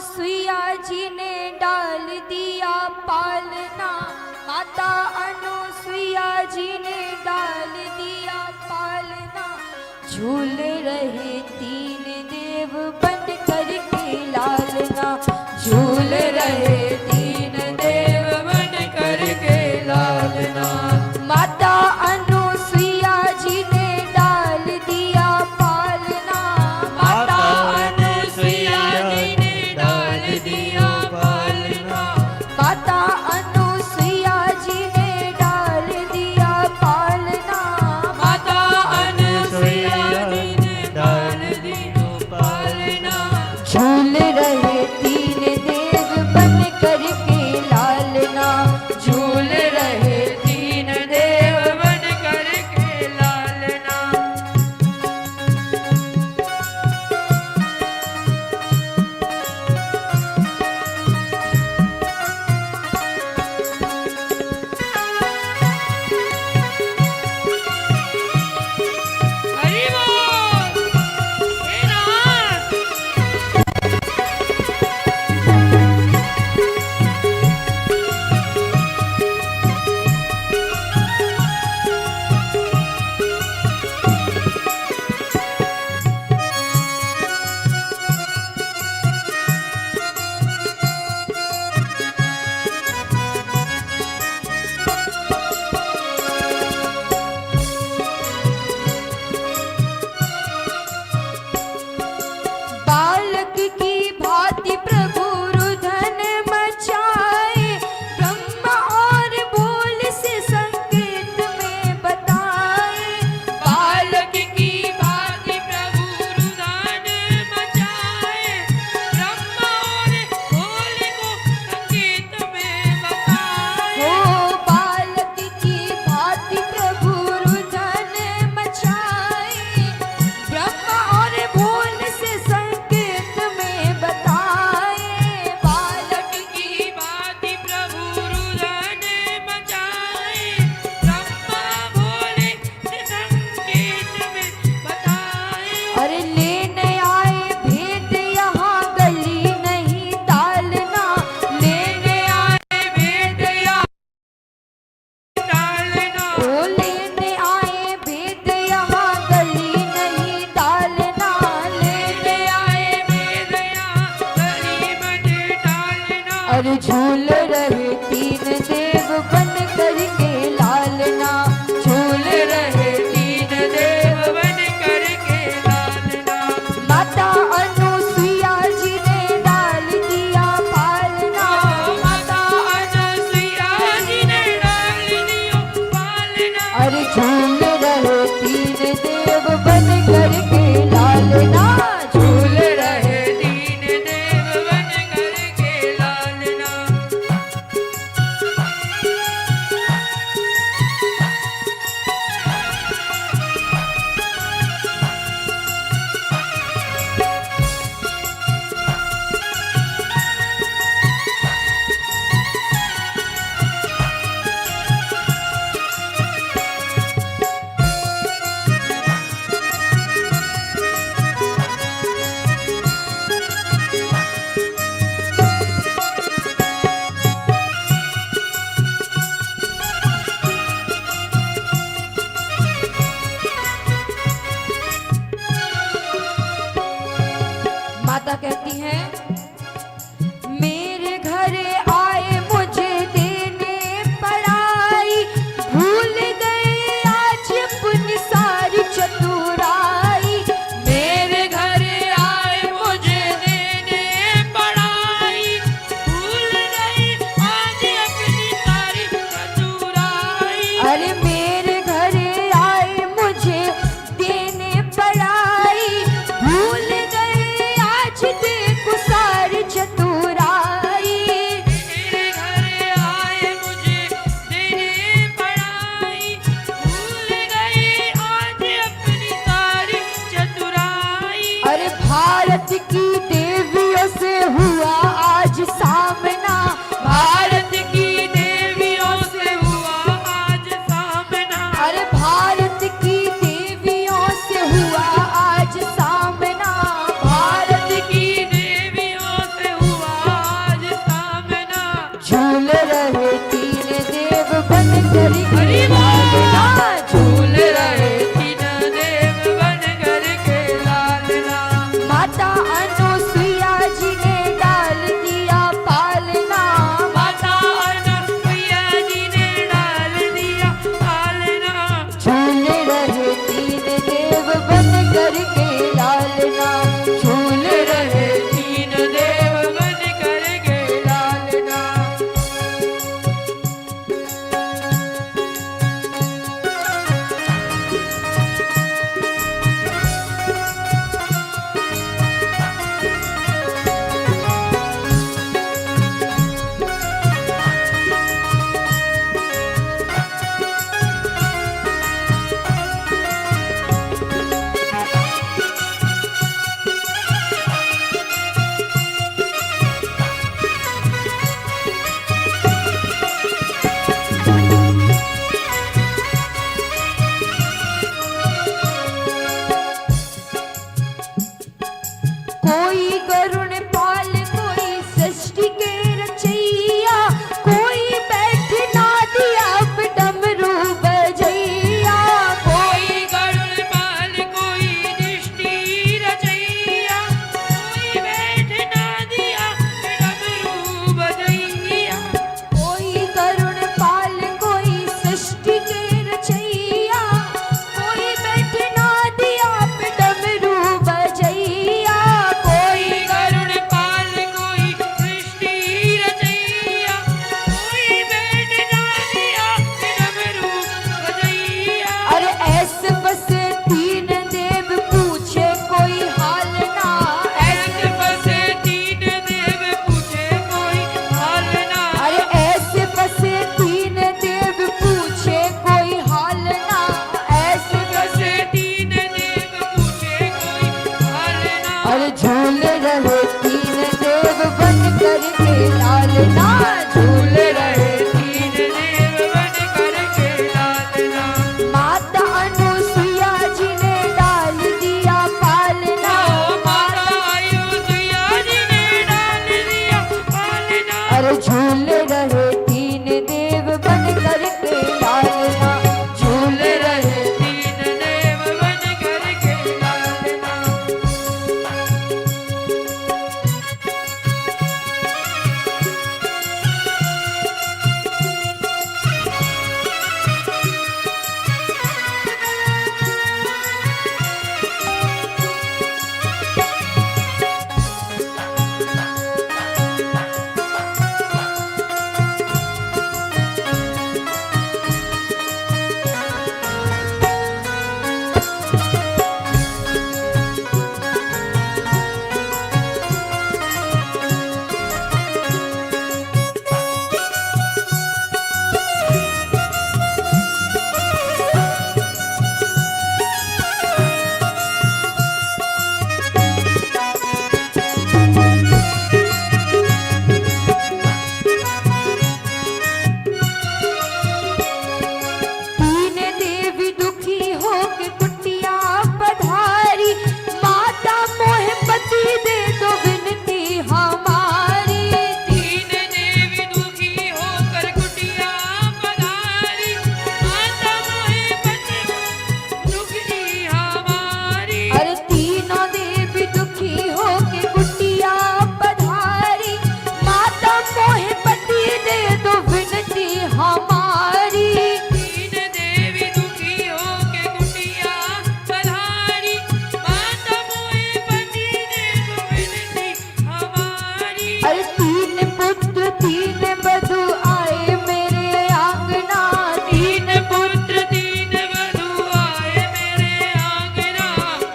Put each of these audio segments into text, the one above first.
अनुसुईया जी ने डाल दिया पालना, माता अनुसुईया जी ने डाल दिया पालना। झूल रहे तीन देव बन करके लालना, झूल रहे तीन देव बन करके लालना। माता अनुसुईया जी ने डाल दिया पालना, माता अनुसुईया जी ने डाल दिया पालना। माता अनुसुईया जी ने डाल दिया पालना, माता अनुसुईया जी ने डाल दिया पालना। झूल रहे तीन देव बन करके लालना, झूल रहे तीन देव बन करके लालना। हरि बोल हे नाथ। बालक की भांति प्रभु रुदन मचाए, ब्रह्म और बोल से संकेत में बताए। बालक की भांति प्रभु रुदन मचाए, ब्रह्म और बोल को संकेत में बताए। हो बालक की भांति प्रभु रुदन मचाए, ब्रह्म और बोल से संकेत में बताए। बालक की भांति प्रभु रुदन मचाए, ब्रह्मा बोले से संकेत में बताए। अरे लेने आए भेद यहाँ गली नहीं टालना, लेने आए भेद यहाँ टालना। ओ लेने आए भेद यहाँ गली नहीं टालना, लेने आए भेद यहाँ गली नहीं टालना। अरे झूल रहे तीन देव बन करके लालना, झूल रहे तीन देव बन करके लालना। माता अनुसुईया जी ने डाल दिया पालना, माता अनुसुईया जी ने डाल दिया पालना। अरे झूल रहे तीन देव बन करके लालना, झूल रहे तीन देव बन करके लालना। माता कहती है, मेरे घर आए मुझे देने पराई, भूल गए आज अपनी सारी चतुराई। मेरे घर आए मुझे देने पराई, भूल गए आज अपनी सारी चतुराई। अरे मेरे घर आए मुझे देने पराई, भूल गए आज देखो सारी करुण पाल कोई सृष्टि के रचैया, कोई बैठ ना दिया डमरू बजैया। कोई करुण पाल कोई दृष्टि रचैया, कोई बैठ ना दिया डमरू बजैया। कोई करुण पाल कोई सृष्टि के रचैया, कोई बैठ ना दिया डमरू बजैया। कोई करुण पाल कोई सृष्टि रचैया, कोई बैठ ना दिया डमरू बजैया। अरे ऐसे बस तीन देव पूछे कोई हाल ना, ऐसे बसे तीन देव पूछे कोई हाल ना। अरे ऐसे बस तीन देव पूछे कोई हाल ना, ऐसे बसे तीन देव पूछे कोई हाल ना। अरे झूल रहे तीन देव बन करके लाल ना, झूल रहे तीन देव बन करके लालना। माता अनुसुईया जी ने डाल दिया पालना, माता अयोध्या जी ने डाल दिया पालना। अरे झूल रहे तीन देव बन करके लालना, झूल रहे तीन देव बन करके लालना। तीन देवी दुखी होके कुटिया पधारी, माता मोह पति दे दो विनती हमारी। तीन देवी दुखी होकर कुटिया पधारी, माता मोहे पति दुखी हमारी। अरे तीनों देवी दुखी होके कुटिया पधारी, माता मोह पति दे दो विनती हमारी। तीन देवी दुखी होके कुटिया पधारी, माता मोहे पति दे दो विनती हमारी। अरे तीन पुत्र तीन बधू आए मेरे आंगना, तीन पुत्र तीन वधू आए मेरे आंगना।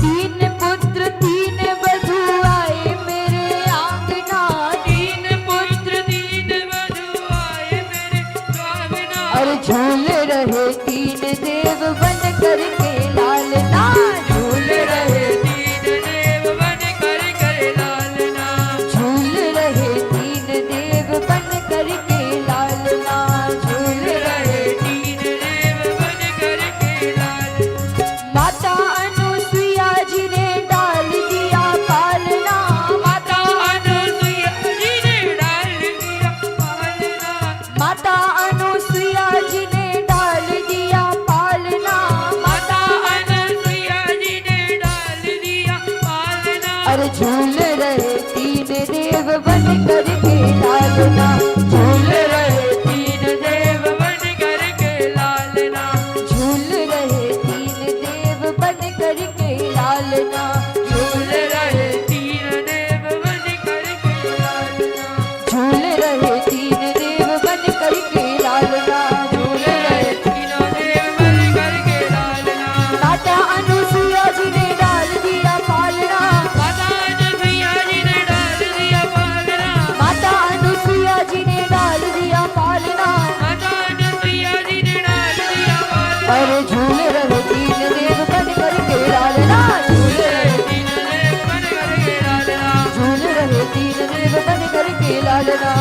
तीन पुत्र तीन बधू आए मेरे आंगना। तीन पुत्र तीन वधू आए मेरे आंगना। और झूल रहे तीन देव बन करके लालना, झूल रहे तीन देव बन करके लालना। झूल रहे तीन देव बन करके लालना, झूल रहे। तीन देव बन करके लालना। माता अनुसुईया जी ने डाल दिया पालना, माता अनुसुईया जी ने डाल दिया पालना। माता अनुसुईया जी ने डाल दिया पालना, माता अनुसुईया जी ने डाल दिया पालना। और झूल रहे तीन देव बन करके लालना, झूल रहे तीन देव बन करके लालना। झूल रहे तीन देव बन करके लालना, झूल रहे तीन देव बन करके लालना। झूल रहे तीन देव बन करके लालना, झूल रहे। तीनों देव बन करके लालना। माता अनुसुईया जी ने डाल दिया पालना, माता अनुसुईया जी ने डाल दिया पालना। माता अनुसुईया जी ने डाल दिया पालना, माता अनुसुईया जी ने डाल दिया पालना। अरे झूल रहे तीन देव बन करके लालना, झूल रहे। तीन देव बन करके लालना। झूल रहे तीन देव बन करके लालना।